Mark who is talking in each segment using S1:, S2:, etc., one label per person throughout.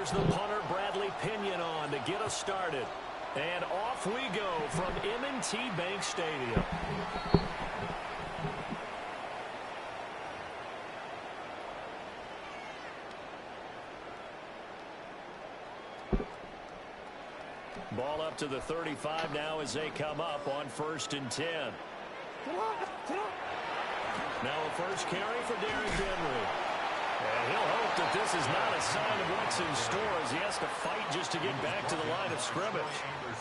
S1: brings the punter Bradley Pinion on to get us started. And off we go from M&T Bank Stadium. Ball up to the 35 now as they come up on 1st and 10. Now a first carry for Derrick Henry. And he'll hope that this is not a sign of what's in store as he has to fight just to get back to the line of scrimmage.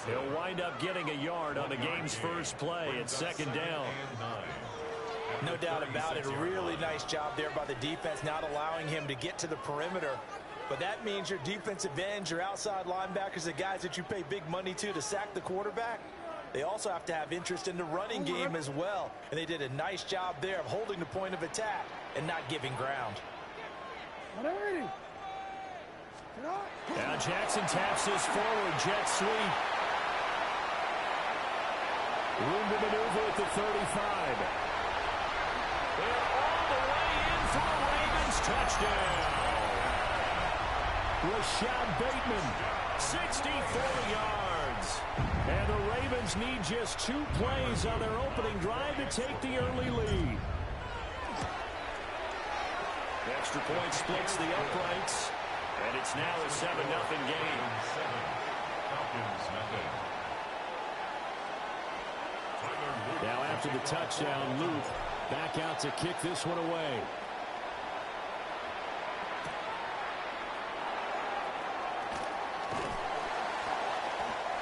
S1: He'll wind up getting a yard on the game's first play at 2nd down.
S2: No doubt about it. A really nice job there by the defense, not allowing him to get to the perimeter. But that means your defensive ends, your outside linebackers, the guys that you pay big money to sack the quarterback, they also have to have interest in the running game as well. And they did a nice job there of holding the point of attack and not giving ground.
S1: Now Jackson taps this forward jet sweep. Room to maneuver at the 35. And all the way in for the Ravens touchdown. Rashad Bateman, 64 yards. And the Ravens need just 2 plays on their opening drive to take the early lead. The extra point splits the uprights, and it's now a 7-0 game. Now after the touchdown, Luke back out to kick this one away.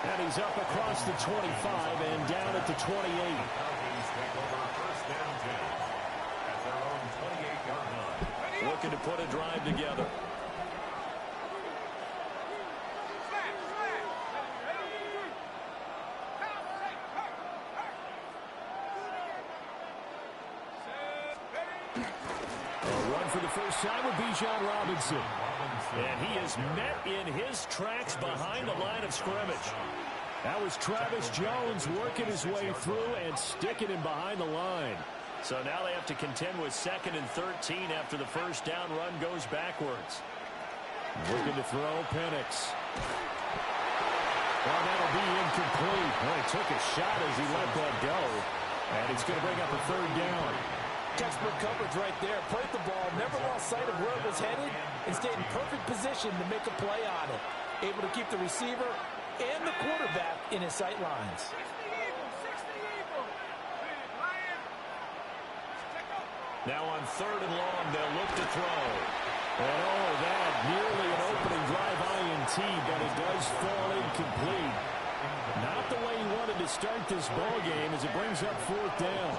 S1: And he's up across the 25 and down at the 28. Looking to put a drive together. A run for the first time with Bijan Robinson. And he is met in his tracks behind the line of scrimmage. That was Travis Jones working his way through and sticking him behind the line. So now they have to contend with 2nd and 13 after the first down run goes backwards. Looking to throw, Penix. Well, that'll be incomplete. Well, he took a shot as he let that go. And it's going to bring up a 3rd down.
S2: Textbook coverage right there. Played the ball, never lost sight of where it was headed, and stayed in perfect position to make a play on it. Able to keep the receiver and the quarterback in his sight lines.
S1: Now on 3rd and long, they'll look to throw. And oh, that nearly an opening drive INT, but it does fall incomplete. Not the way he wanted to start this ball game as it brings up 4th down.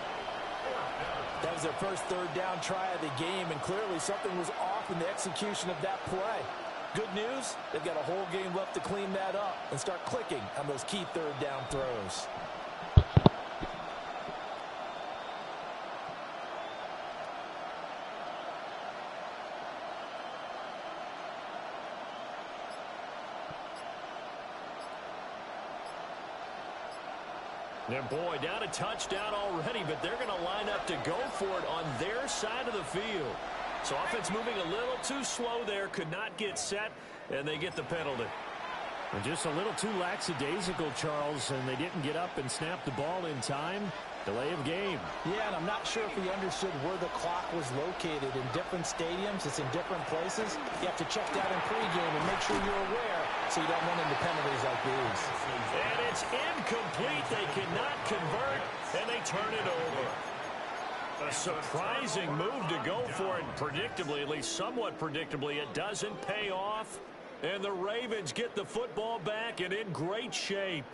S2: That was their first 3rd down try of the game, and clearly something was off in the execution of that play. Good news, they've got a whole game left to clean that up and start clicking on those key 3rd down throws.
S1: And boy, down a touchdown already, but they're going to line up to go for it on their side of the field. So offense moving a little too slow there, could not get set, and they get the penalty. And just a little too lackadaisical, Charles, and they didn't get up and snap the ball in time. Delay of game.
S2: Yeah, and I'm not sure if he understood where the clock was located. In different stadiums, it's in different places. You have to check that in pregame and make sure you're aware so you don't run into penalties like these.
S1: And it's incomplete. They cannot convert, and they turn it over. A surprising move to go for it. Predictably, at least somewhat predictably, it doesn't pay off. And the Ravens get the football back and in great shape.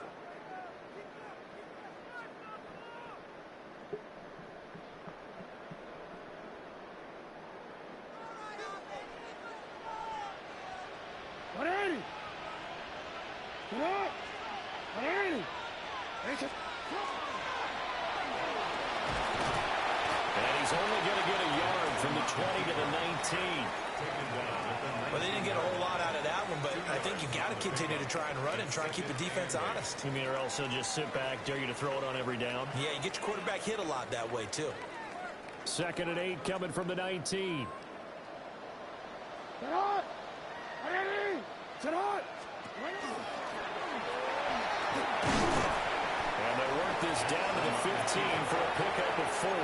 S1: And he's only going to get a yard from the 20 to the 19.
S2: Well, they didn't get a whole lot out of that one, but I think you got to continue to try and run it and try and keep the defense honest.
S1: You mean, or else they'll just sit back, dare you to throw it on every down?
S2: Yeah, you get your quarterback hit a lot that way, too.
S1: 2nd and 8 coming from the 19. And they work this down to the 15 for a pickup of 4.
S3: At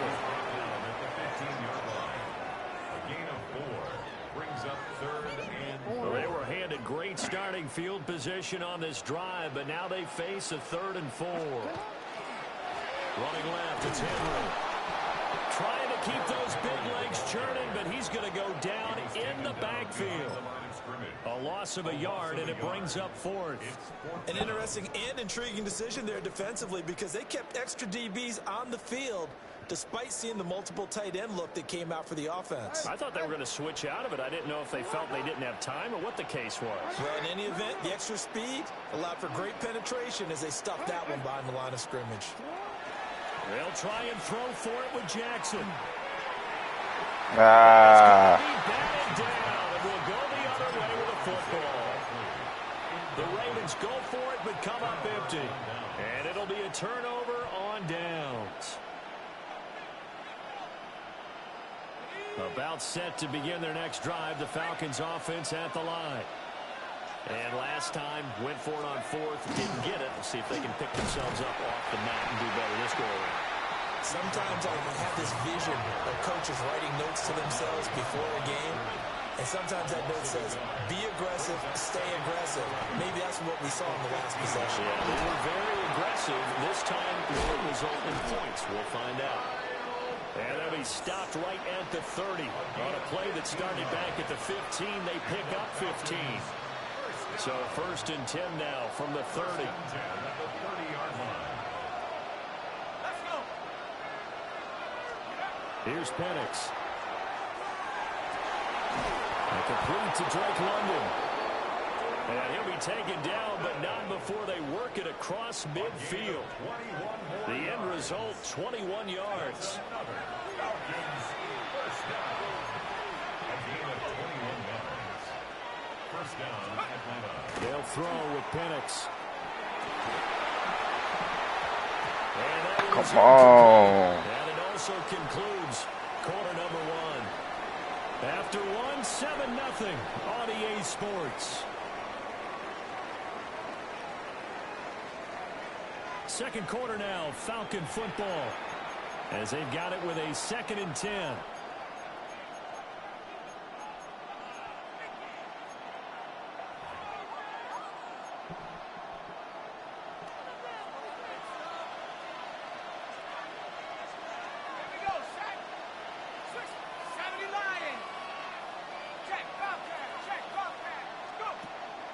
S3: the 15-yard line. A gain of 4 brings up 3rd and 4.
S1: Well, they were handed great starting field position on this drive, but now they face a 3rd and 4. Running left, it's Henry. Trying to keep those big legs churning, but he's going to go down in the backfield. A loss of a yard, and it brings up 4th.
S2: An interesting and intriguing decision there defensively because they kept extra DBs on the field despite seeing the multiple tight end look that came out for the offense.
S1: I thought they were going to switch out of it. I didn't know if they felt they didn't have time or what the case was.
S2: Well, in any event, the extra speed allowed for great penetration as they stuffed that one behind the line of scrimmage.
S1: They'll try and throw for it with Jackson.
S4: Ah.
S1: It's going to be batted down, and we'll go the other way with a football. The Ravens go for it, but come up empty. And it'll be a turnover on downs. About set to begin their next drive, the Falcons offense at the line. And last time, went for it on 4th, didn't get it. We'll see if they can pick themselves up off the mat and do better this go around.
S2: Sometimes I have this vision of coaches writing notes to themselves before a game. And sometimes that note says, be aggressive, stay aggressive. Maybe that's what we saw in the last possession.
S1: Yeah, they were very aggressive. This time, will it result in points? We'll find out. And they'll be stopped right at the 30. On a play that started back at the 15, they pick up 15. So 1st and 10 now from the 30. Here's Penix. A complete to Drake London. And he'll be taken down, but not before they work it across midfield. The end result, 21 yards. They'll throw with Penix.
S4: Come on.
S1: And it also concludes quarter number 1. After 1, 7-0 on EA Sports. Second quarter now, Falcon football, as they've got it with a 2nd and 10.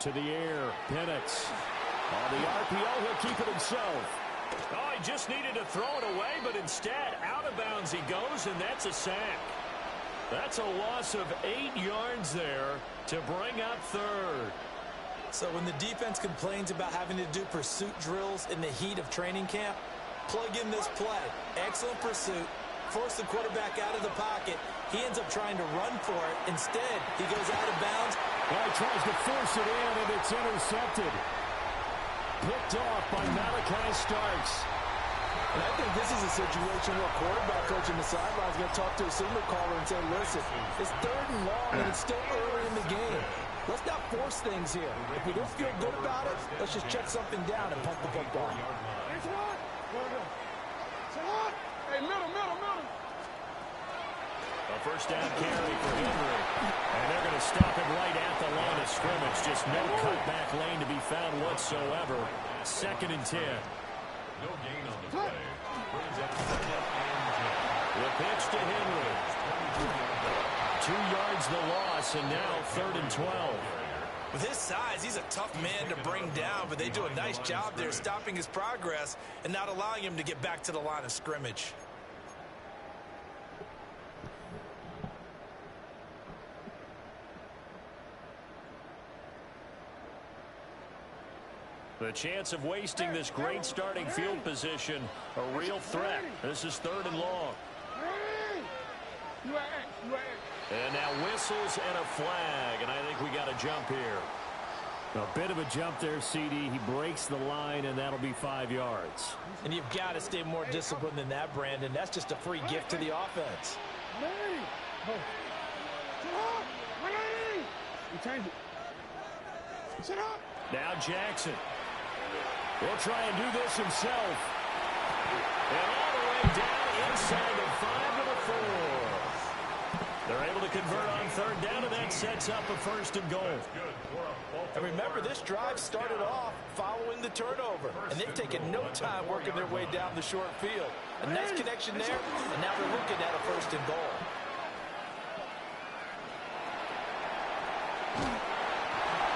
S1: To the air, Penix. On the RPO, he'll keep it himself. Oh, he just needed to throw it away, but instead, out of bounds he goes, and that's a sack. That's a loss of 8 yards there to bring up 3rd.
S2: So when the defense complains about having to do pursuit drills in the heat of training camp, plug in this play. Excellent pursuit. Force the quarterback out of the pocket. He ends up trying to run for it. Instead, he goes out of bounds.
S1: Well, he tries to force it in, and it's intercepted. Picked off by Malachi Starks.
S2: And I think this is a situation where quarterback coach in the sideline is going to talk to a signal caller and say, listen, it's 3rd and long, and it's still early in the game. Let's not force things here. If we don't feel good about it, let's just check something down and pump the football.
S5: Hey, middle.
S1: A first down carry for Henry. And they're going to stop him right at the line of scrimmage. Just no cutback lane to be found whatsoever. 2nd and 10.
S3: No gain on the play. Brings up 2nd and 10.
S1: The pitch to Henry. 2 yards the loss, and now 3rd and 12.
S2: With his size, he's a tough man to bring down, but they do a nice job there stopping his progress and not allowing him to get back to the line of scrimmage.
S1: The chance of wasting this great starting field position, a real threat. This is 3rd and long. And now whistles and a flag, and I think we got a jump here. A bit of a jump there, CD. He breaks the line, and that'll be 5 yards.
S2: And you've got to stay more disciplined than that, Brandon. That's just a free gift to the offense.
S5: Change it. Sit up.
S1: Now Jackson will try and do this himself. And all the way down inside the 5 to the 4. They're able to convert on third down, and that sets up a first and goal.
S2: And remember, this drive started off following the turnover, and they've taken no time working their way down the short field. A nice connection there, and now they're looking at a first and goal.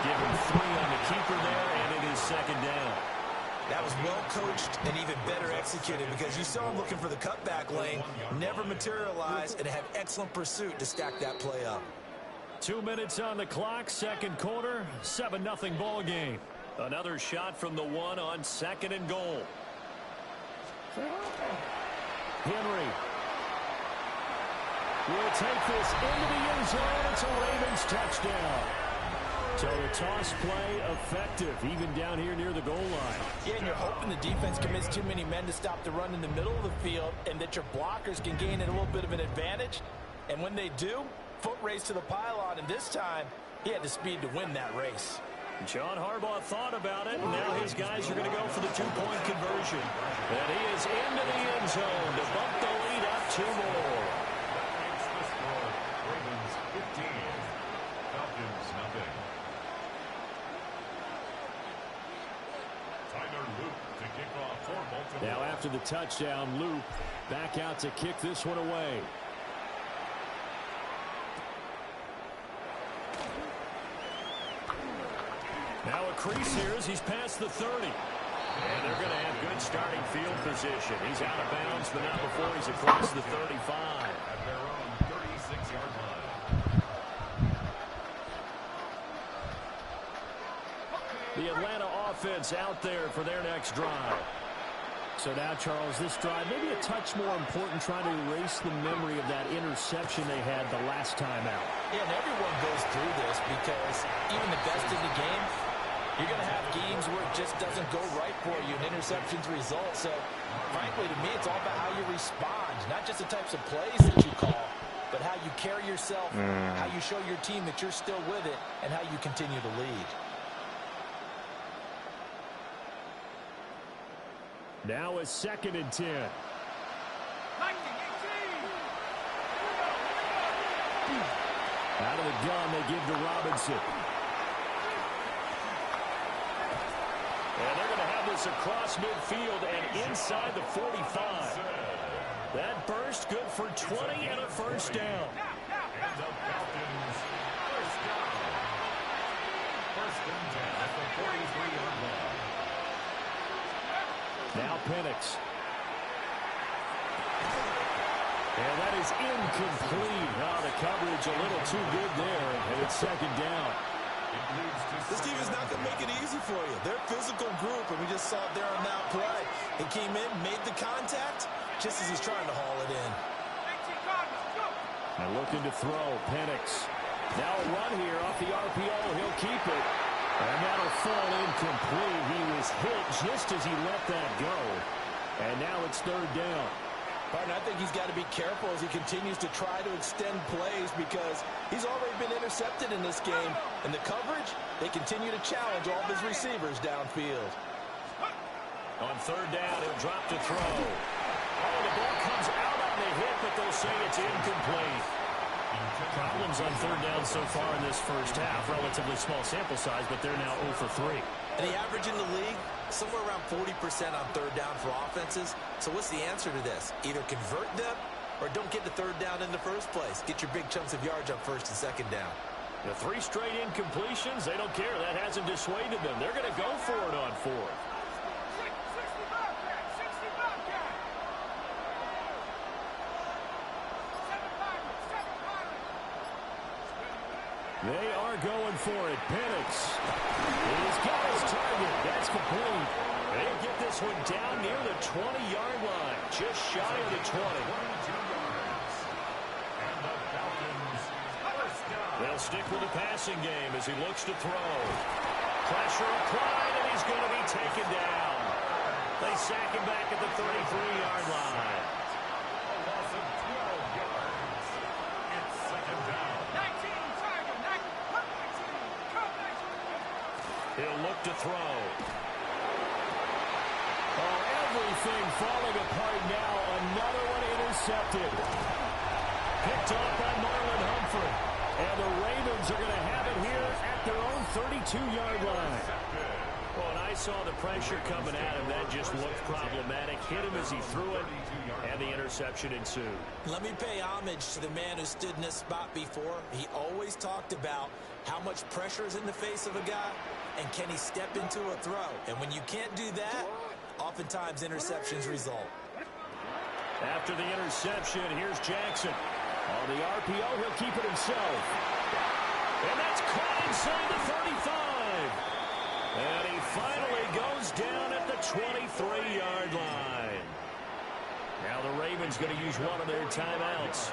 S1: Give him 3 on the keeper there, and it is second down.
S2: That was well coached and even better executed because you saw him looking for the cutback lane, never materialized, and had excellent pursuit to stack that play up.
S1: 2 minutes on the clock, second quarter, 7-0 ball game. Another shot from the 1 on second and goal. Henry will take this into the end zone. It's a Ravens touchdown. So the toss play effective, even down here near the goal line.
S2: Yeah, and you're hoping the defense commits too many men to stop the run in the middle of the field and that your blockers can gain a little bit of an advantage. And when they do, foot race to the pylon, and this time he had the speed to win that race.
S1: John Harbaugh thought about it, and now his guys are going to go for the 2-point conversion. And he is into the end zone to bump the lead up 2 more.
S3: Ravens 15, Falcons nothing.
S1: Now after the touchdown, Luke back out to kick this one away. Now a crease here as he's past the 30. And they're going to have good starting field position. He's out of bounds, but not before he's across the 35.
S3: At their own 36-yard line.
S1: The Atlanta offense out there for their next drive. So now, Charles, this drive maybe a touch more important, trying to erase the memory of that interception they had the last time out.
S2: Yeah, and everyone goes through this because even the best in the game, you're going to have games where it just doesn't go right for you and interceptions result. So, frankly, to me, it's all about how you respond, not just the types of plays that you call, but how you carry yourself, how you show your team that you're still with it, and how you continue to lead.
S1: Now a 2nd and 10. Out of the gun, they give to Robinson. And they're going to have this across midfield and inside the 45. That burst good for 20 and a first down.
S3: And the Falcons first down. First and 10 at the 43-yard line.
S1: Now Penix. And that is incomplete. Now the coverage a little too good there, and it's second down.
S2: This team is not going to make it easy for you. They're a physical group, and we just saw it there on that play. He came in, made the contact, just as he's trying to haul it in.
S1: And looking to throw, Penix. Now a run here off the RPO. He'll keep it. And that'll fall incomplete. He was hit just as he let that go. And now it's third down.
S2: Partner, I think he's got to be careful as he continues to try to extend plays because he's already been intercepted in this game. And the coverage, they continue to challenge all of his receivers downfield.
S1: On third down, he'll drop to throw. Oh, the ball comes out on the hit, but they'll say it's incomplete. Problems on third down so far in this first half. Relatively small sample size, but they're now 0 for 3.
S2: And the average in the league, somewhere around 40% on third down for offenses. So what's the answer to this? Either convert them or don't get the third down in the first place. Get your big chunks of yards on first and second down.
S1: The 3 straight incompletions, they don't care. That hasn't dissuaded them. They're going to go for it on fourth. They are going for it. Penix. He's got his target. That's complete. They get this one down near the 20-yard line. Just shy of the 20. They'll stick with the passing game as he looks to throw. Pressure applied, and he's going to be taken down. They sack him back at the 33-yard line.
S3: A loss of 12 yards. It's second down.
S1: Everything falling apart now. Another one intercepted. Picked off by Marlon Humphrey. And the Ravens are going to have it here at their own 32-yard line. Well, and I saw the pressure coming at him. That just looked problematic. Hit him as he threw it, and the interception ensued.
S2: Let me pay homage to the man who stood in this spot before. He always talked about how much pressure is in the face of a guy, and can he step into a throw. And when you can't do that, oftentimes interceptions result.
S1: After the interception, here's Jackson. On the RPO, he'll keep it himself. And that's caught inside the 35. And he finally goes down at the 23-yard line. Now the Ravens going to use one of their timeouts,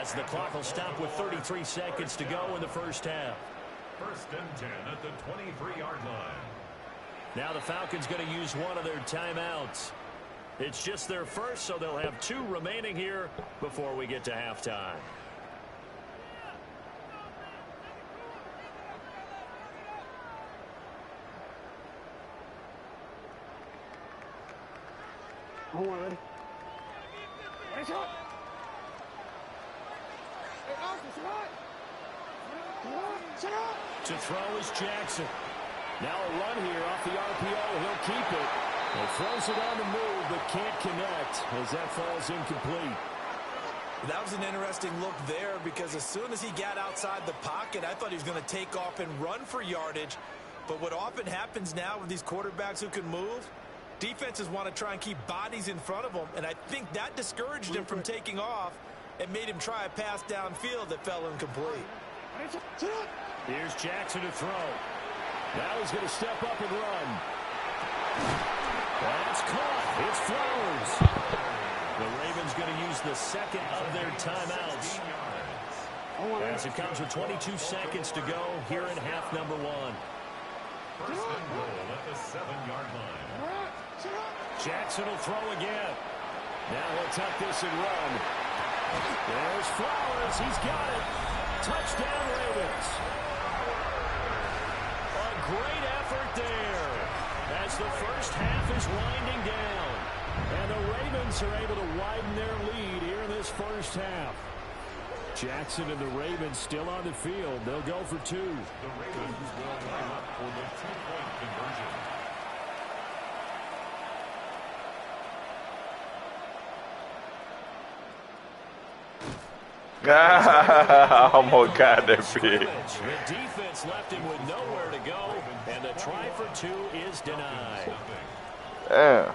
S1: as the clock will stop with 33 seconds to go in the first half.
S3: 1st and 10 at the 23-yard line.
S1: Now the Falcons going to use one of their timeouts. It's just their first, so they'll have 2 remaining here before we get to halftime.
S5: Hold on, ready? Ready, shot. Hey, Austin, shot.
S1: To throw is Jackson. Now a run here off the RPO. He'll keep it. He throws it on the move, but can't connect as that falls incomplete.
S2: That was an interesting look there, because as soon as he got outside the pocket, I thought he was going to take off and run for yardage. But what often happens now with these quarterbacks who can move, defenses want to try and keep bodies in front of them, and I think that discouraged him from taking off and made him try a pass downfield that fell incomplete.
S1: Here's Jackson to throw. Now he's going to step up and run. That's caught. It's Flowers. The Ravens going to use the second of their timeouts, as it comes with 22 seconds to go here in half number 1.
S3: 1st and goal at the 7-yard line.
S1: Jackson will throw again. Now he'll tuck this and run. There's Flowers. He's got it. Touchdown, Ravens. A great effort there, as the first half is winding down. And the Ravens are able to widen their lead here in this first half. Jackson and the Ravens still on the field. They'll go for 2.
S3: The Ravens will line up for the 2-point conversion.
S4: Oh my God, they're big.
S1: The defense left him with nowhere to go, and the try for 2 is denied.
S4: Damn.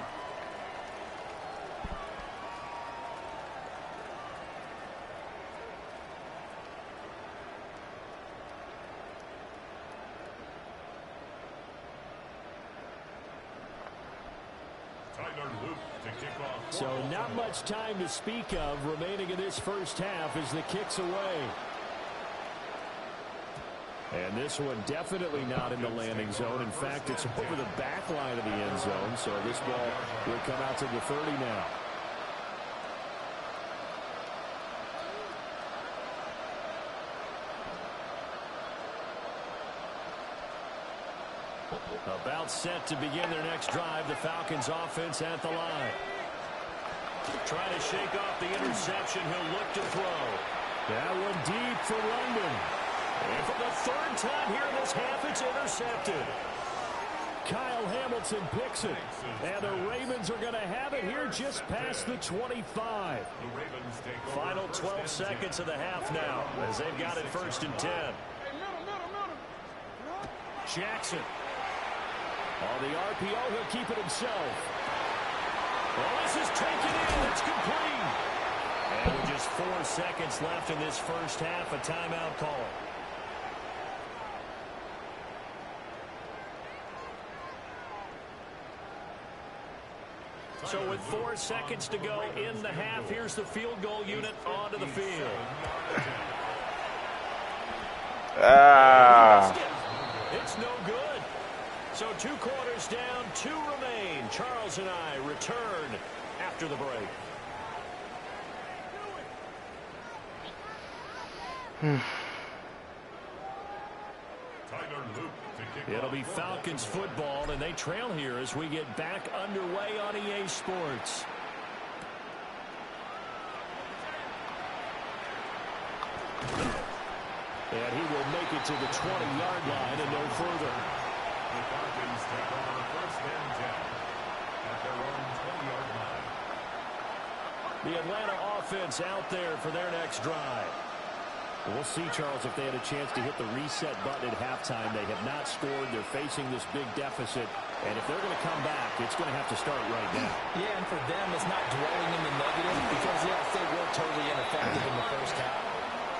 S1: So not much time to speak of remaining in this first half as the kick's away. And this one definitely not in the landing zone. In fact, it's over the back line of the end zone. So this ball will come out to the 30 now. About set to begin their next drive. The Falcons offense at the line. Trying to shake off the interception. He'll look to throw. That one deep for London. And for the 3rd time here in this half, it's intercepted. Kyle Hamilton picks it. And the Ravens are going to have it here just past the 25. Final 12 seconds of the half now, as they've got it 1st and 10. Jackson. On the RPO, he'll keep it himself. Well, this is taken in. It's complete. And with just 4 seconds left in this first half, a timeout call. So with 4 seconds to go in the half, here's the field goal unit onto the field. It's no good. So 2 quarters down, 2 remain. Charles and I return after the break. It'll be Falcons football, and they trail here as we get back underway on EA Sports. And he will make it to the 20-yard line and no further.
S3: The Falcons take over first and 10 at their own 20-yard line.
S1: The Atlanta offense out there for their next drive. We'll see, Charles, if they had a chance to hit the reset button at halftime. They have not scored. They're facing this big deficit. And if they're going to come back, it's going to have to start right now.
S2: Yeah, and for them, it's not dwelling in the negative because, yes, they were totally ineffective in the first half.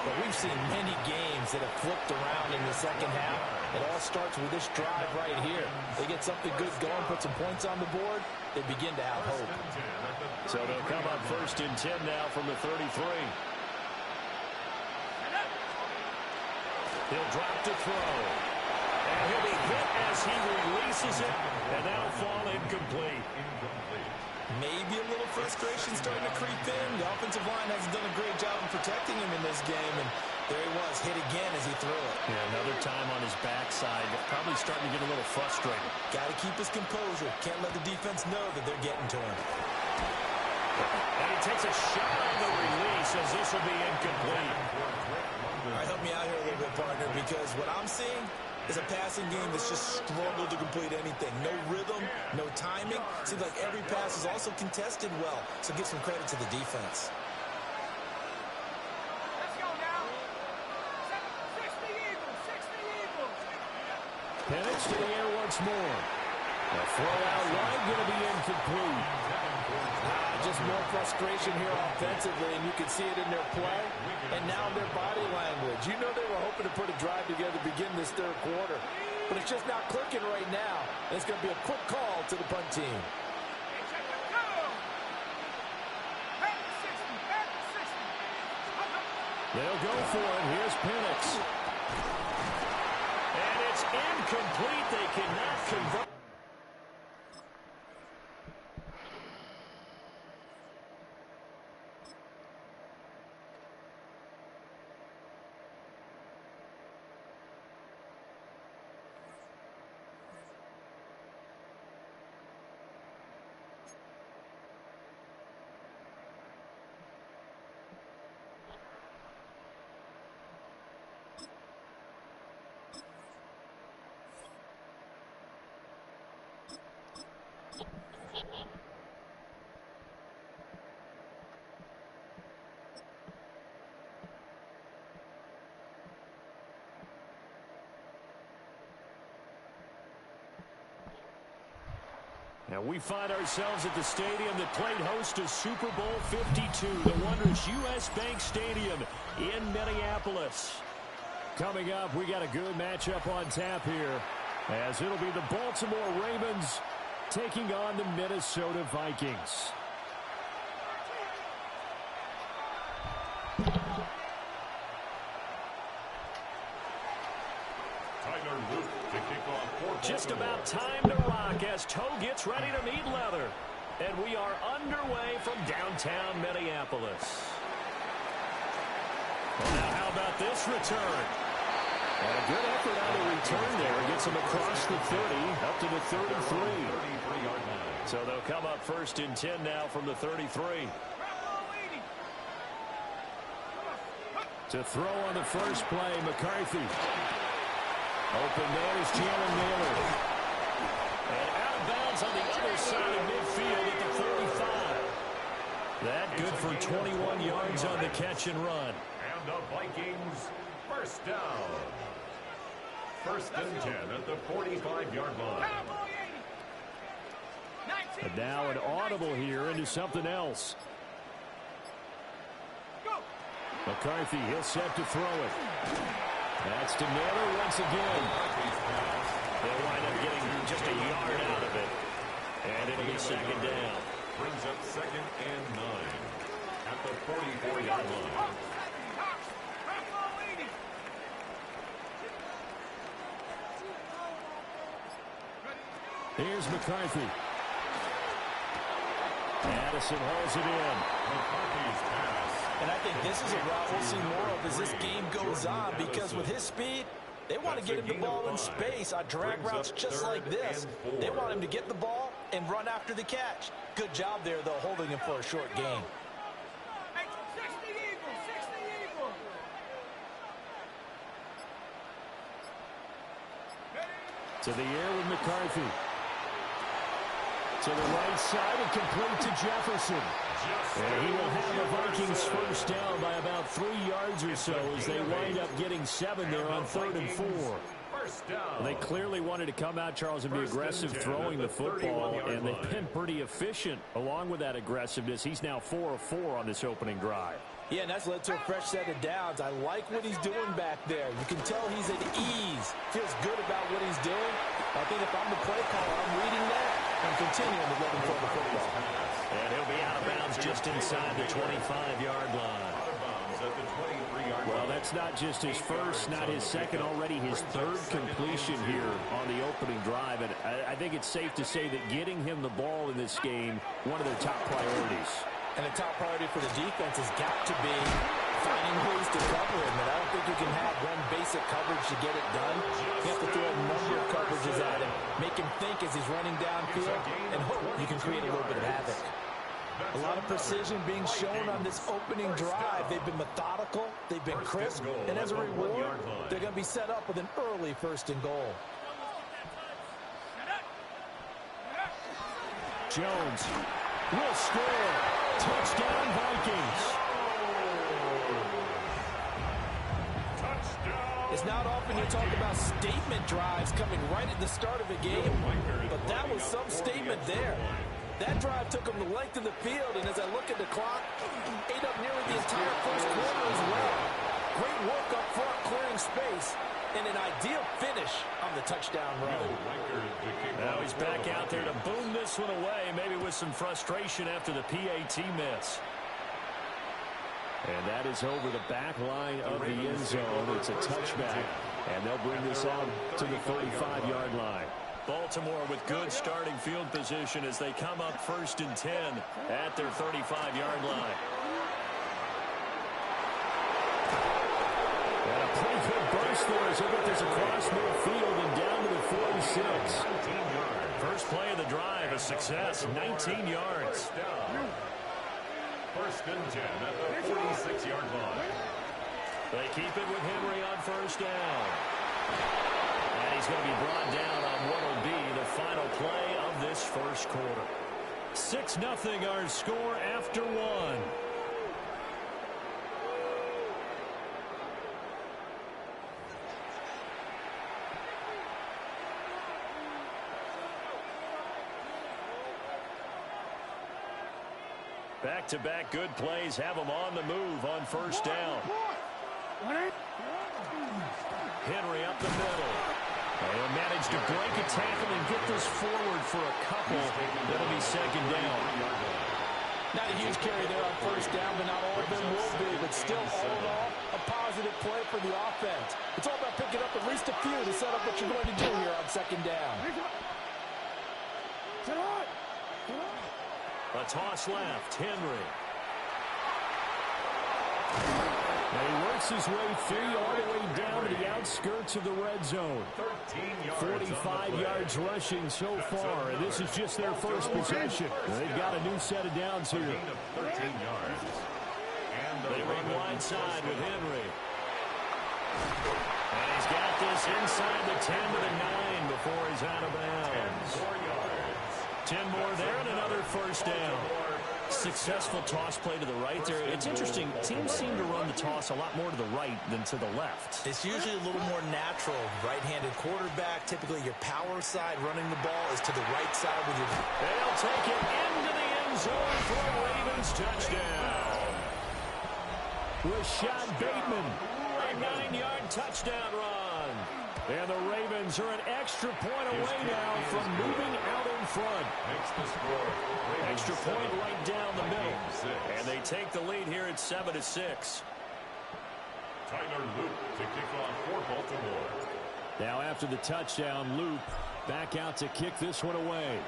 S2: But we've seen many games that have flipped around in the second half. It all starts with this drive right here. They get something good going, put some points on the board, they begin to have hope.
S1: So they'll come up first and 10 now from the 33. He'll drop to throw. And he'll be hit as he releases it, and that'll fall incomplete.
S2: Maybe a little frustration starting to creep in. The offensive line hasn't done a great job of protecting him in this game, and there he was, hit again as he threw it.
S1: Yeah, another time on his backside, probably starting to get a little frustrated.
S2: Got to keep his composure. Can't let the defense know that they're getting to him.
S1: And he takes a shot on the release as this will be incomplete.
S2: All right, help me out here a little bit, partner, because what I'm seeing is a passing game that's just struggled to complete anything. No rhythm, no timing. Seems like every pass is also contested well, so give some credit to the defense.
S5: Let's go now. 60 Eagles, 60 Eagles.
S1: Penix to the air once more. A throw out wide, going to be incomplete.
S2: Just more frustration here offensively, and you can see it in their play and now in their body language. You know they were hoping to put a drive together to begin this third quarter, but it's just not clicking right now. And it's going to be a quick call to the punt team.
S1: They'll go for it. Here's Penix. And it's incomplete. They cannot convert. Now we find ourselves at the stadium that played host to Super Bowl 52, the wondrous U.S. Bank Stadium in Minneapolis. Coming up, we got a good matchup on tap here, as it'll be the Baltimore Ravens taking on the Minnesota Vikings. Just about time to rock as Toe gets ready to meet leather. And we are underway from downtown Minneapolis. Well, now how about this return? And a good effort on the return there. Gets him across the 30, up to the 33. So they'll come up first and 10 now from the 33. To throw on the first play, McCarthy. Open man is Jalen Naylor. And out of bounds on the other side of midfield at the 45. That good for 21 yards on the catch and run.
S3: And the Vikings first down. First and 10 at the 45-yard line.
S1: And now an audible here into something else. McCarthy, he'll set to throw it. That's to Naylor once again. They'll wind up getting just a yard out of it. And it'll be second down.
S3: Brings up second and 9 at the 44-yard line.
S1: Here's McCarthy. Addison hauls it in.
S3: McCarthy's pass.
S2: And I think this is a route we'll see more of as this game goes on, because with his speed, They want to get him the ball in space on drag routes just like this. They want him to get the ball and run after the catch. Good job there, though, holding him for a short gain.
S5: 60 Eagles, 60 Eagles.
S1: To the air with McCarthy. To the right side and complete to Jefferson. And he will have the Vikings first down by about 3 yards or so as they wind up getting 7 there on 3rd and 4. They clearly wanted to come out, Charles, and be aggressive throwing the football, and they've been pretty efficient along with that aggressiveness. He's now 4 of 4 on this opening drive.
S2: Yeah, and that's led to a fresh set of downs. I like what he's doing back there. You can tell he's at ease. Feels good about what he's doing. I think if I'm the play caller, I'm reading that and continuing to let him throw the football.
S1: And he'll be out of bounds just inside the 25-yard line. Well, that's not just his first, not his second, already his 3rd completion here on the opening drive. And I think it's safe to say that getting him the ball in this game, one of their top priorities.
S2: And the top priority for the defense has got to be finding ways to cover him. And I don't think you can have one basic coverage to get it done. You have to throw a number of coverages at him, make him think as he's running downfield, and hope you can create a little bit of havoc. A lot of precision being shown on this opening drive. They've been methodical, they've been crisp, and as a reward, they're going to be set up with an early 1st and goal.
S1: Jones will score. Touchdown, Vikings.
S2: It's not often you talk about statement drives coming right at the start of a game, but that was some statement there. That drive took him the length of the field, and as I look at the clock, ate up nearly the entire first quarter as well. Great work up front, clearing space, and an ideal finish on the touchdown run.
S1: Now he's back out there to boom this one away, maybe with some frustration after the PAT miss. And that is over the back line of the end zone. It's a touchback, and they'll bring this out to the 35-yard line. Baltimore with good starting field position as they come up 1st and 10 at their 35-yard line. And a pretty good burst there as they get this across midfield and down to the 46. First play of the drive, a success, 19 yards.
S3: 1st and 10 at the 46-yard line.
S1: They keep it with Henry on 1st down. And he's going to be brought down on what will be the final play of this first quarter. 6-0 our score after 1. Back-to-back good plays have them on the move on 1st down. Henry up the middle. They'll manage to break a tackle and get this forward for a couple. That'll be 2nd down.
S2: Not a huge carry there on 1st down, but not all of them will be. But still, all in all, a positive play for the offense. It's all about picking up at least a few to set up what you're going to do here on 2nd down.
S1: A toss left, Henry. And he works his way free all the way down to the outskirts of the red zone. 45 yards rushing so far, and this is just their first possession. They've got a new set of downs here.
S3: 13 yards.
S1: They run wide side with Henry. And he's got this inside the 10 to the 9 before he's out of bounds. 10 more there and another 1st down. Successful toss play to the right there. It's interesting. Teams seem to run the toss a lot more to the right than to the left.
S2: It's usually a little more natural. Right-handed quarterback, typically your power side running the ball is to the right side with your...
S1: They'll take it into the end zone for a Ravens touchdown. Rashad Bateman, a 9-yard touchdown run. And the Ravens are an extra point away now from moving out in front. Extra point right down the middle. And they take the lead here at 7-6.
S3: Tyler Loop to kick off for Baltimore.
S1: Now after the touchdown, Loop back out to kick this one away.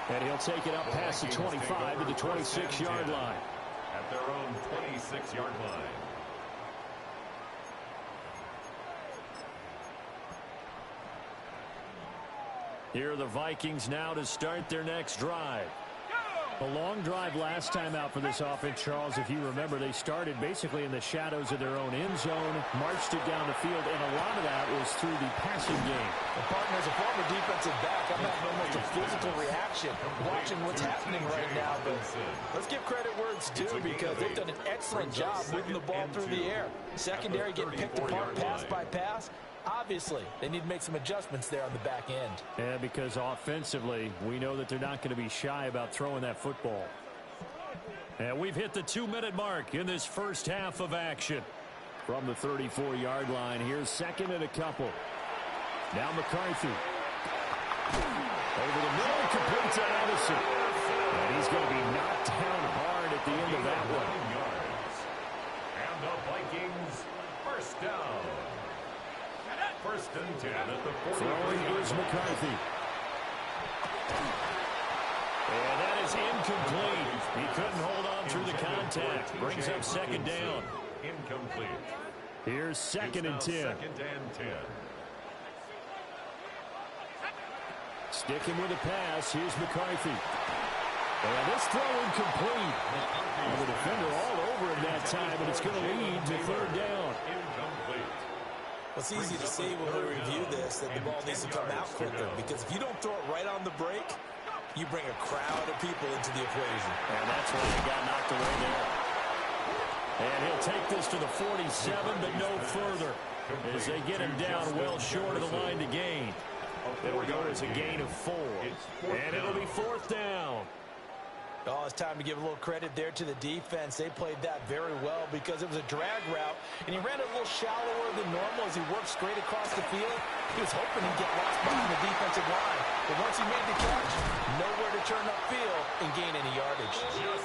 S1: And he'll take it up past the 25 to the 26-yard line.
S3: at their own 26-yard line.
S1: Here are the Vikings now to start their next drive. A long drive last time out for this offense, Charles. If you remember, they started basically in the shadows of their own end zone, marched it down the field, and a lot of that was through the passing game.
S2: The partner, as a former defensive back, I'm having almost a physical reaction watching what's happening right now. But let's give credit where it's due, because they've done an excellent job moving the ball through the air. Secondary getting picked apart pass by pass. Obviously, they need to make some adjustments there on the back end.
S1: Yeah, because offensively, we know that they're not going to be shy about throwing that football. And we've hit the 2-minute mark in this first half of action. From the 34-yard line, here's second and a couple. Now McCarthy. Over the middle, complete to Addison. And he's going to be knocked down hard at the end of that one.
S3: And the Vikings first down. First and 10 at the 40.
S1: Throwing is McCarthy. And that is incomplete. He couldn't hold on through the contact. Brings up second down.
S3: Incomplete.
S1: Here's second and 10.
S3: Second and 10.
S1: Sticking with the pass, here's McCarthy. And this throw incomplete. And the defender all over him that time, and it's going to lead to third down.
S3: Incomplete.
S2: It's easy to see when we review this that the ball needs to come out quicker, because if you don't throw it right on the break, you bring a crowd of people into the equation.
S1: And that's why he got knocked away there. And he'll take this to the 47, but no further, as they get him down well short of the line to gain. It'll go as a gain of 4. And it'll be fourth down.
S2: Oh, it's time to give a little credit there to the defense. They played that very well, because it was a drag route, and he ran a little shallower than normal as he worked straight across the field. He was hoping he'd get lost behind the defensive line, but once he made the catch, nowhere to turn upfield and gain any yardage.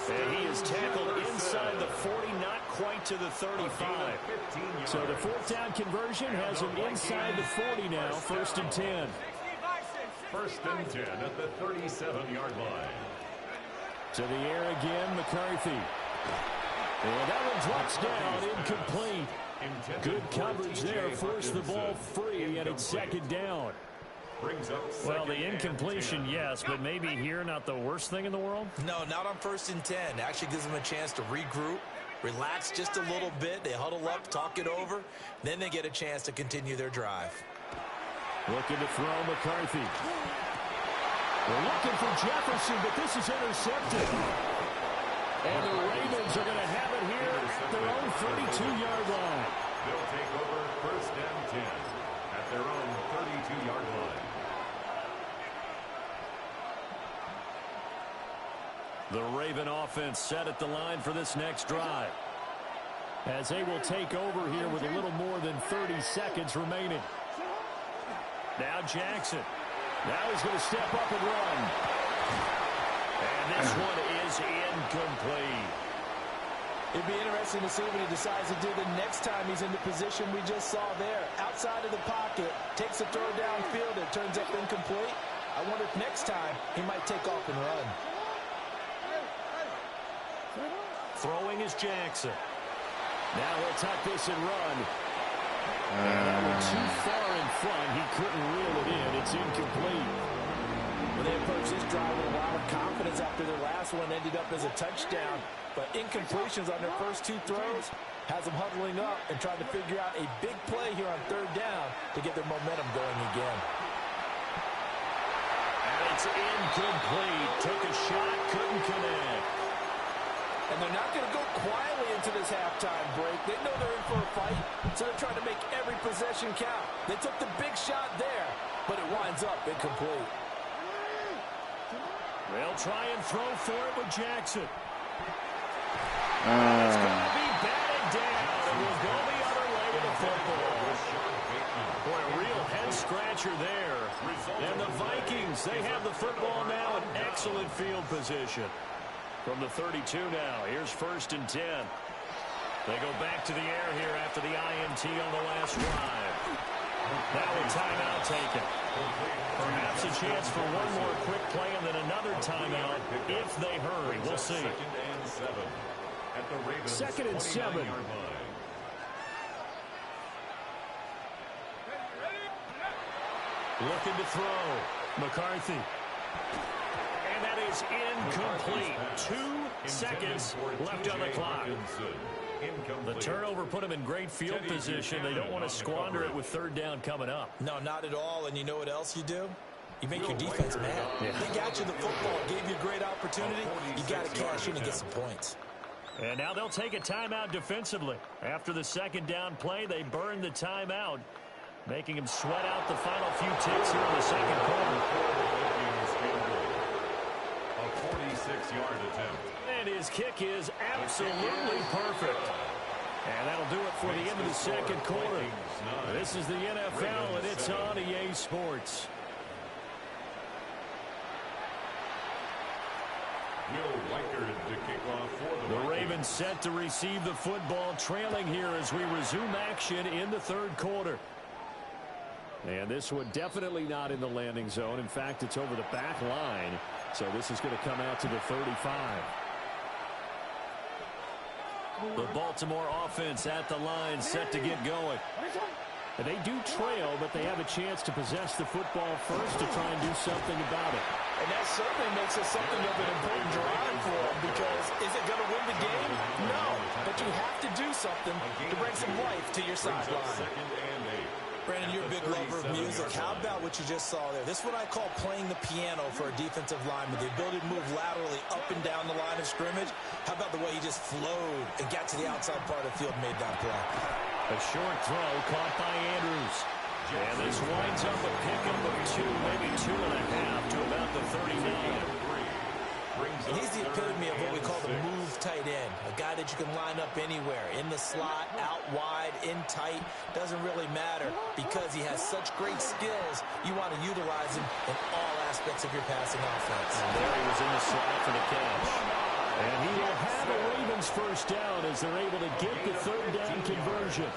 S1: And he is tackled inside the 40, not quite to the 35. So the fourth down conversion has him inside the 40 now, first and 10.
S3: First and 10 at the 37-yard line.
S1: To the air again, McCarthy. And that one drops down, incomplete. Good coverage there, forced the ball free, and it's second down. Well, the incompletion, yes, but maybe here not the worst thing in the world?
S2: No, not on first and 10. Actually gives them a chance to regroup, relax just a little bit. They huddle up, talk it over, then they get a chance to continue their drive.
S1: Looking to throw McCarthy. They're looking for Jefferson, but this is intercepted. And the Ravens are going to have it here at their own 32-yard line.
S3: They'll take over first and 10 at their own 32-yard line.
S1: The Raven offense set at the line for this next drive, as they will take over here with a little more than 30 seconds remaining. Now Jackson. Now he's going to step up and run. And this one is incomplete.
S2: It'd be interesting to see what he decides to do the next time he's in the position we just saw there. Outside of the pocket, takes a throw downfield, it turns up incomplete. I wonder if next time he might take off and run.
S1: Throwing is Jackson. Now he'll tuck this and run. And that one too far in front. He couldn't reel it in. It's incomplete.
S2: Well, they approached this drive with a lot of confidence after their last one ended up as a touchdown. But incompletions on their first two throws has them huddling up and trying to figure out a big play here on third down to get their momentum going again.
S1: And it's incomplete. Took a shot, couldn't connect.
S2: And they're not going to go quietly into this halftime break. They know they're in for a fight, so they're trying to make every possession count. They took the big shot there, but it winds up incomplete.
S1: They'll try and throw for it with Jackson. It's going to be batted down, and we'll go the other way with the football. Boy, a real head-scratcher there. And the Vikings, they have the football now in excellent field position. From the 32 now, here's first and 10. They go back to the air here after the INT on the last drive. Now a timeout taken. Perhaps a chance for one more quick play and then another timeout if they hurry. We'll see.
S3: Second and 7. at the Ravens'
S1: 2nd and 7.
S3: 29-yard line.
S1: Looking to throw. McCarthy. And that is incomplete. 2 seconds left on the clock. The turnover put them in great field position. They don't want to squander it with 3rd down coming up.
S2: No, not at all. And you know what else you do? You make your defense mad.
S1: Yeah.
S2: They got you the football, gave you a great opportunity. You got to cash in and get some points.
S1: And now they'll take a timeout defensively. After the 2nd down play, they burn the timeout, making him sweat out the final few ticks here in the 2nd quarter.
S3: A 46-yard attempt.
S1: And his kick is absolutely perfect. And that'll do it for the end of the 2nd quarter. This is the NFL, and it's on EA Sports.
S3: Will Weichert to kick off for
S1: The Ravens set to receive the football, trailing here as we resume action in the 3rd quarter. And this one definitely not in the landing zone. In fact, it's over the back line. So this is going to come out to the 35. The Baltimore offense at the line, set to get going. And they do trail, but they have a chance to possess the football first to try and do something about it.
S2: And that certainly makes it something of an important drive for them, because is it going to win the game? No, but you have to do something to bring some life to your sideline. Brandon, you're a big lover of music. How about what you just saw there? This is what I call playing the piano for a defensive lineman, the ability to move laterally up and down the line of scrimmage. How about the way he just flowed and got to the outside part of the field and made that play?
S1: A short throw caught by Andrews. And this winds up a pickup of 2, maybe 2.5 to about the 39.
S2: And he's the epitome of what we call the move tight end, a guy that you can line up anywhere, in the slot, out wide, in tight, doesn't really matter, because he has such great skills. You want to utilize him in all aspects of your passing offense.
S1: And there he was in the slot for the catch. And he will have a Ravens 1st down as they're able to get the 3rd down conversion.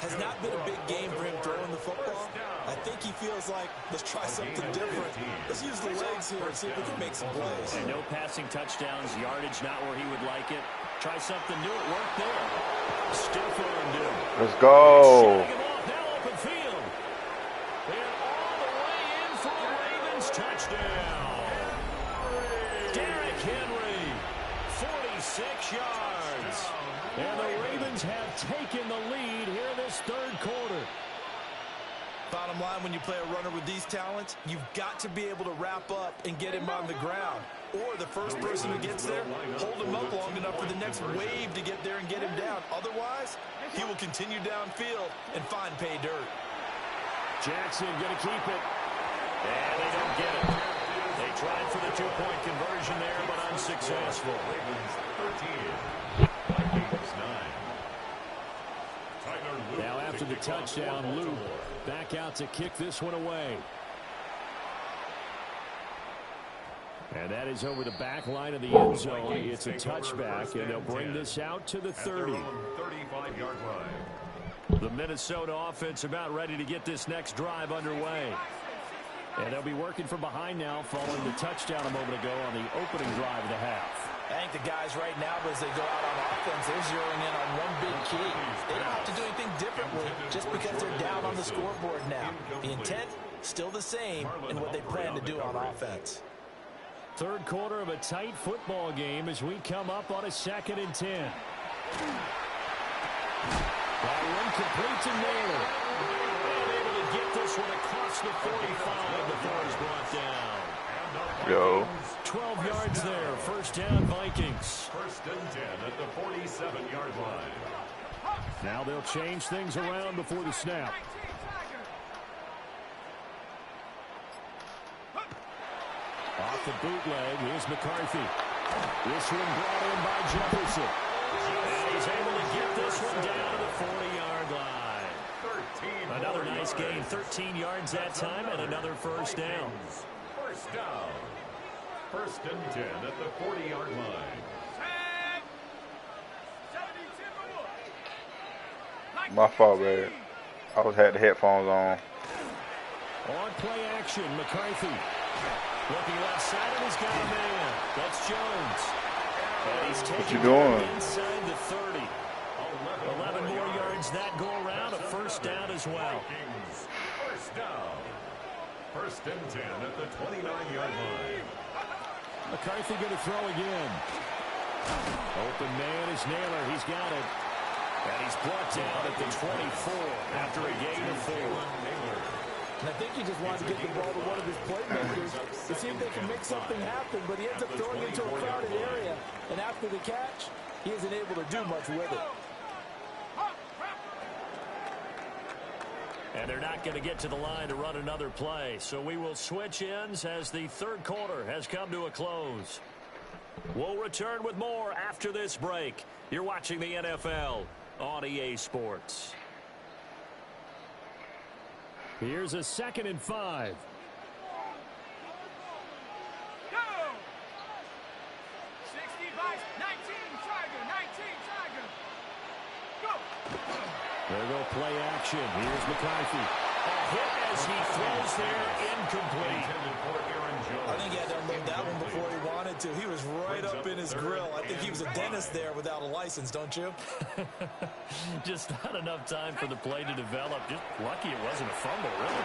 S2: Has not been a big game for him throwing the football. I think he feels like, let's try something different. Let's use the legs here and see if we can make some plays.
S1: And no passing touchdowns, yardage not where he would like it. Try something new, it worked there. Stiff armed him.
S4: Let's go.
S1: Shutting him off, now open field. And all the way in for a Ravens touchdown. Derrick Henry, 46 yards. And the Ravens have taken the lead here in this 3rd quarter.
S2: Bottom line, when you play a runner with these talents, you've got to be able to wrap up and get him on the ground. Or the first person who gets there, hold him up long enough for the next wave to get there and get him down. Otherwise, he will continue downfield and find pay dirt.
S1: Jackson going to keep it. And they don't get it. They tried for the 2-point conversion there, but unsuccessful.
S3: Ravens 13. Vikings 9.
S1: Now after the touchdown, Luke back out to kick this one away. And that is over the back line of the end zone. It's a touchback, and they'll bring this out to the 30.
S3: 35-yard line.
S1: The Minnesota offense about ready to get this next drive underway. And they'll be working from behind now following the touchdown a moment ago on the opening drive of the half.
S2: I think the guys right now, as they go out on offense, they're zeroing in on one big key. They don't have to do anything differently just because they're down on the scoreboard now. The intent, still the same in what they plan to do on offense.
S1: 3rd quarter of a tight football game as we come up on a 2nd and 10. That one complete to Naylor. And able to get this one across the 45 before he's brought down.
S4: Yo.
S1: 12 yards there. 1st down, Vikings.
S3: 1st and 10 at the 47-yard line.
S1: Now they'll change things around before the snap. Off the bootleg, here's McCarthy. This one brought in by Jefferson. And he's able to get this one down to the 40-yard line. Another nice gain, 13 yards that time, and another 1st down.
S3: 1st down. 1st and 10 at the 40-yard line.
S4: My fault, man. I had the headphones on.
S1: On play action, McCarthy. Looking left side, and he's got a man. That's Jones. And he's
S4: What
S1: taking
S4: you doing?
S1: inside the 30. 11 more yards that go around. A first down as well.
S3: Vikings, first down. First and 10 at the 29-yard line.
S1: McCarthy going to throw again. Open man is Naylor. He's got it. And he's brought down at the 24 after a gain of 4.
S2: And I think he just wanted to get the ball to one of his playmakers to see if they can make something happen, but he ends up throwing it into a crowded area. And after the catch, he isn't able to do much with it.
S1: And they're not going to get to the line to run another play. So we will switch ends as the third quarter has come to a close. We'll return with more after this break. You're watching the NFL on EA Sports. Here's a 2nd and 5.
S5: Go! 60 by 19, Tiger, 19, Tiger. Go!
S1: There go play action. Here's McCarthy. A hit as he throws there, incomplete.
S2: I think he had to unload that one before he wanted to. He was right up in his grill. I think he was a dentist there without a license, don't you?
S1: Just not enough time for the play to develop. Just lucky it wasn't a fumble, really.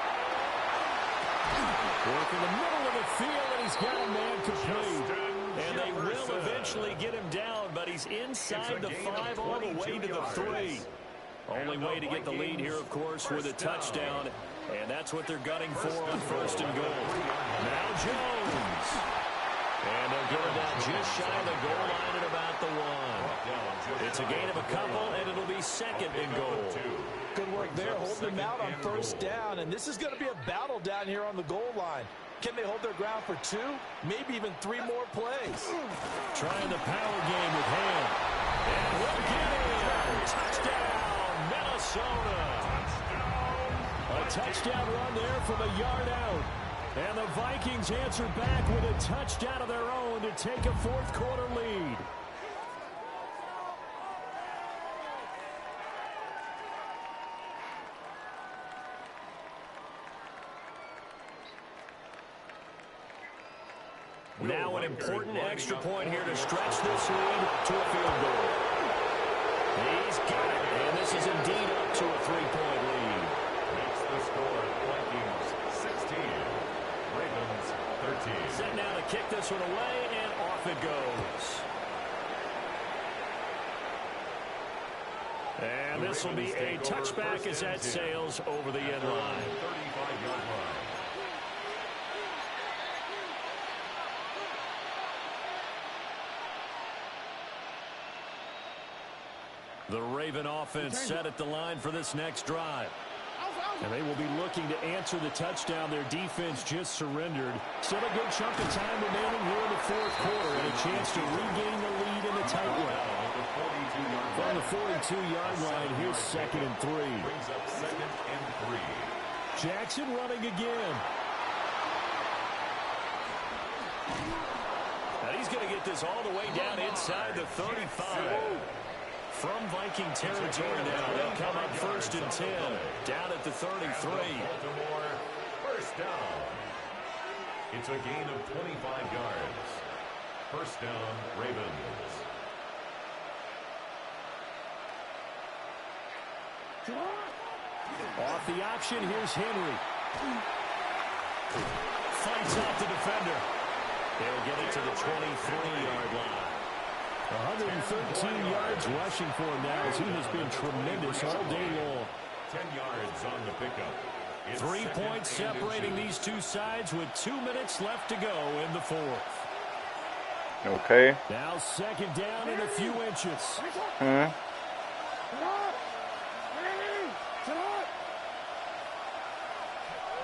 S1: Work in the middle of the field, and he's got a man complete. And they will eventually get him down, but he's inside the 5 all the way to the 3. Only way to get the lead here, of course, with a touchdown. And that's what they're gunning for on 1st and goal. Now Jones. And they'll get him down just shy of the goal line at about the 1. It's a gain of a couple, and it'll be 2nd and goal.
S2: Good work there, holding him out on 1st down. And this is going to be a battle down here on the goal line. Can they hold their ground for 2, maybe even 3 more plays?
S1: Trying the power game with Ham. And we'll get him. Touchdown, Minnesota. A touchdown run there from a yard out. And the Vikings answer back with a touchdown of their own to take a 4th quarter lead. Now an important extra point here to stretch this lead to a field goal. He's got it, and this is indeed up to a 3-point lead.
S3: Makes the score Vikings 16, Ravens 13.
S1: Set now to kick this one away, and off it goes. And this will be a touchback as that sails over the end line.
S3: 35-yard line.
S1: The Raven offense set at the line for this next drive. And they will be looking to answer the touchdown their defense just surrendered. Still a good chunk of time remaining here in the 4th quarter and a chance to regain the lead in the tight one. From the 42-yard line, here's 2nd and 3.
S3: Brings up 2nd and 3.
S1: Jackson running again. Now he's going to get this all the way down inside the 35. From Viking territory now, they'll come up 1st and 10, down at the 33.
S3: Baltimore, first down. It's a gain of 25 yards. First down, Ravens.
S1: Off the option, here's Henry. Fights off the defender. They'll get it to the 23-yard line. 113 yards rushing for him now as he has been tremendous all day long.
S3: 10 yards on the pickup. It's
S1: 3 points separating these two sides with 2 minutes left to go in the 4th.
S4: Okay.
S1: Now 2nd down and a few inches.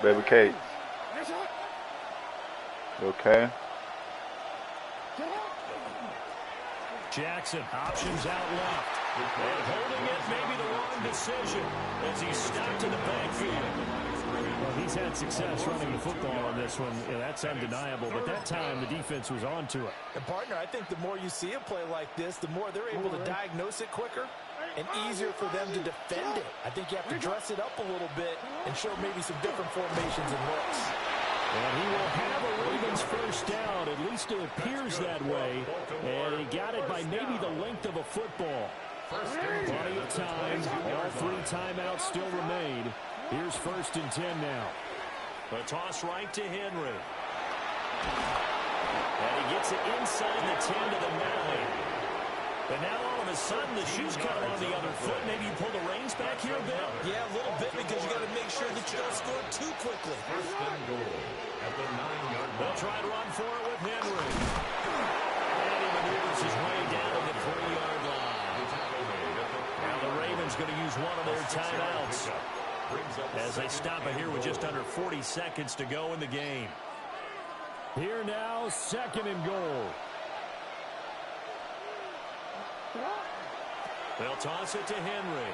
S4: Baby Kate. Okay.
S1: Jackson, options out left. And holding it may be the wrong decision as he's stopped in the backfield. Well, he's had success running the football on this one. Yeah, that's undeniable, but that time the defense was on to it.
S2: And, partner, I think the more you see a play like this, the more they're able to diagnose it quicker and easier for them to defend it. I think you have to dress it up a little bit and show maybe some different formations and looks.
S1: And he will have a Ravens first down. At least it appears that way. And he got it by maybe the length of a football. Plenty of time. All 3 timeouts still remain. Here's 1st and 10 now. The toss right to Henry. And he gets it inside the 10 to the 9. But now all of a sudden the shoe's kind of on the other foot. Maybe you pull the reins back here a bit?
S2: Yeah, a little bit because you got to make sure that you don't score too quickly.
S1: They'll try to run for it with Henry. And he maneuvers his way down to the 3-yard line. Now the Ravens going to use one of their timeouts as they stop it here with just under 40 seconds to go in the game. Here now, 2nd and goal. They'll toss it to Henry.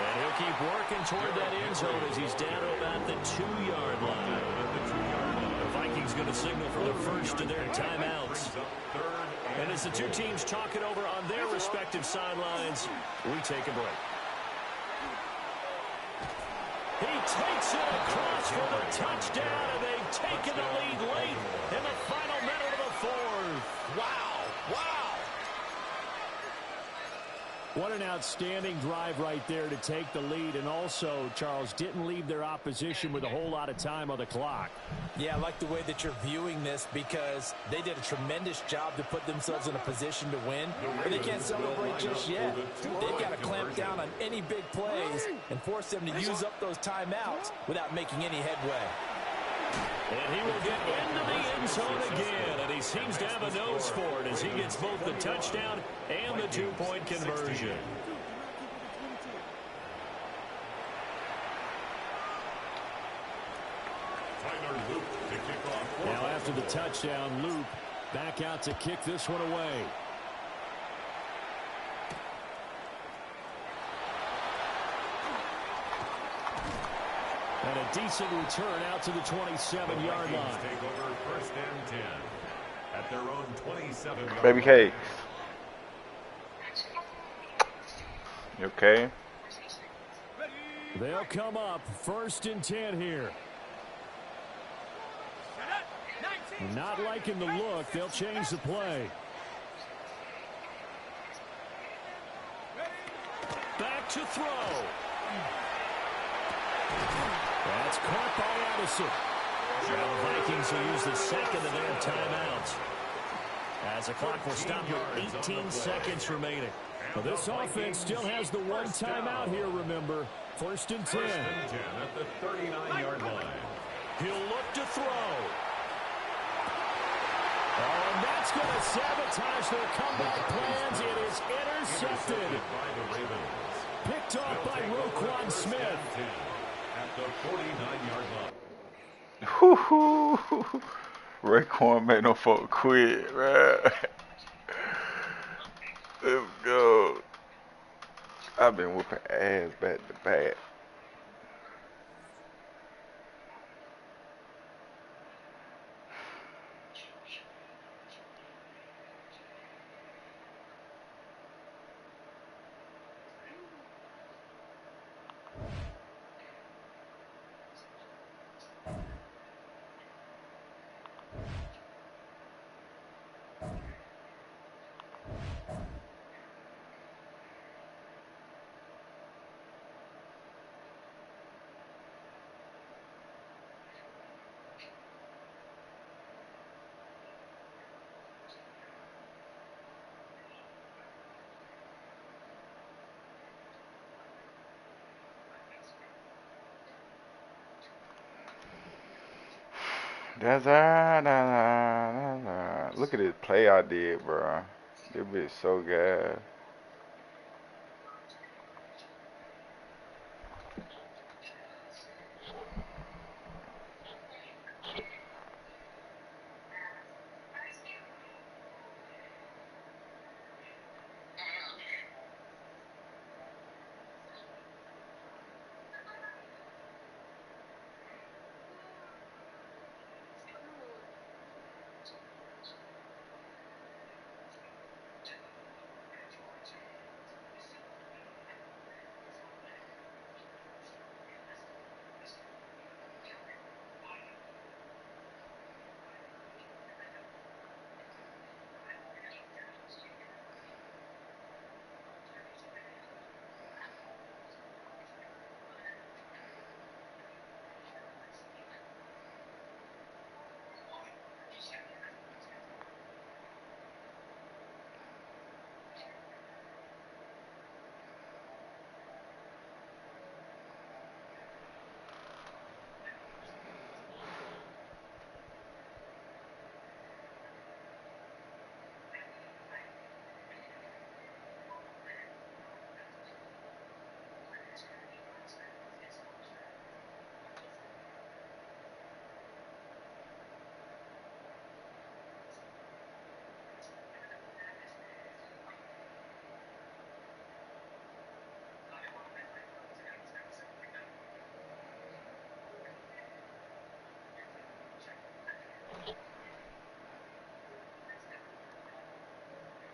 S1: And he'll keep working toward that end zone as he's down to about the 2-yard line. The Vikings going to signal for the first of their timeouts. And as the two teams talk it over on their respective sidelines, we take a break. He takes it across for the touchdown, and they've taken the lead late in the final minute of the 4th.
S2: Wow. Wow.
S1: What an outstanding drive right there to take the lead. And also, Charles, didn't leave their opposition with a whole lot of time on the clock.
S2: Yeah, I like the way that you're viewing this because they did a tremendous job to put themselves in a position to win. But they can't celebrate just yet. They've got to clamp down on any big plays and force them to use up those timeouts without making any headway.
S1: And he will get into the end zone again, and he seems to have a nose for it as he gets both the touchdown and the 2-point conversion. Now after the touchdown, Luke back out to kick this one away. And a decent return out to the 27-yard line.
S3: Take over 1st and 10 at their own 27-yard
S4: Baby cakes. You okay?
S1: They'll come up 1st and 10 here. Not liking the look. They'll change the play. Back to throw. That's caught by Addison. Now the Vikings will use the 2nd of their timeouts. As the clock will stop with 18 seconds remaining. Well, this offense still has the 1 timeout here, remember. 1st and 10.
S3: 1st and 10 at the 39-yard line.
S1: He'll look to throw. Oh, and that's going to sabotage their comeback plans. It is intercepted.
S3: By the Ravens.
S1: Picked off by Roquan Smith.
S3: At the 49-yard line.
S4: Whoo-hoo. Raekwon made no folk quit, man. Let's go. I've been whooping ass back to back. Look at this play I did, bro. This bitch so good.